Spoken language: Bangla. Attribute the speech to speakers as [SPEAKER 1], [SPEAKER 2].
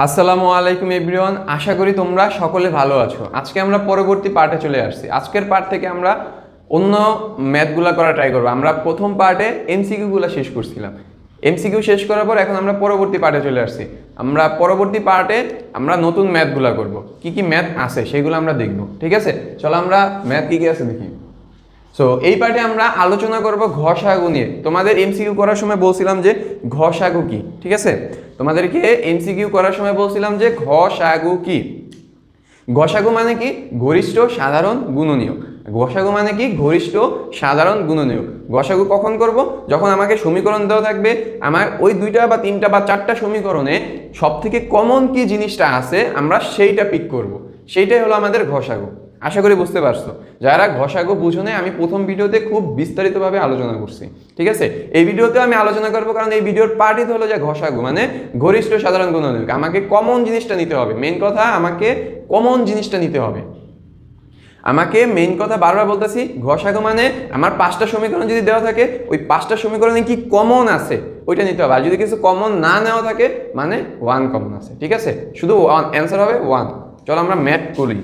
[SPEAKER 1] আসসালামু আলাইকুম এভরিওয়ান, আশা করি তোমরা সকলে ভালো আছো। আজকে আমরা পরবর্তী পার্টে চলে আসছি। আজকের পার্ট থেকে আমরা অন্য ম্যাথগুলো করা ট্রাই করবো। আমরা প্রথম পার্টে এমসিকিউগুলো শেষ করছিলাম। এমসিকিউ শেষ করার পর এখন আমরা পরবর্তী পার্টে চলে আসছি। আমরা পরবর্তী পার্টে আমরা নতুন ম্যাথগুলো করব। কি কি ম্যাথ আছে সেগুলো আমরা দেখব, ঠিক আছে? চলো আমরা ম্যাথ কি কি আছে দেখি। সো এই পার্টে আমরা আলোচনা করব ঘষাগু নিয়ে। তোমাদের এমসিকিউ করার সময় বলছিলাম যে ঘষাগু কি, ঠিক আছে? তোমাদেরকে এমসিকিউ করার সময় বলছিলাম যে ঘষাগু কি। ঘষাগু মানে কি? গরিষ্ঠ সাধারণ গুণনীয়ক। ঘষাগু মানে কি? গরিষ্ঠ সাধারণ গুণনীয়ক। ঘষাগু কখন করব? যখন আমাকে সমীকরণ দেওয়া থাকবে, আমার ওই দুইটা বা তিনটা বা চারটা সমীকরণে সব থেকে কমন কি জিনিসটা আছে আমরা সেইটা পিক করব। সেইটাই হলো আমাদের ঘষাগু। আশা করি বুঝতে পারছো। যারা ঘষাগু বুঝো না, আমি প্রথম ভিডিওতে খুব বিস্তারিতভাবে আলোচনা করছি, ঠিক আছে? এই ভিডিওতেও আমি আলোচনা করবো, কারণ এই ভিডিওর পার্টই হলো যে ঘষাগু মানে গরিষ্ঠ সাধারণ গুণনীয়ক। আমাকে কমন জিনিসটা নিতে হবে। মেইন কথা, আমাকে কমন জিনিসটা নিতে হবে। আমাকে মেইন কথা বারবার বলতেছি, ঘষাগু মানে আমার পাঁচটা সমীকরণ যদি দেওয়া থাকে, ওই পাঁচটা সমীকরণে কি কমন আছে ওইটা নিতে হবে। আর যদি কিছু কমন না নেওয়া থাকে মানে ওয়ান কমন আছে, ঠিক আছে? শুধু ওয়ান অ্যান্সার হবে ওয়ান। চলো আমরা ম্যাথ করি।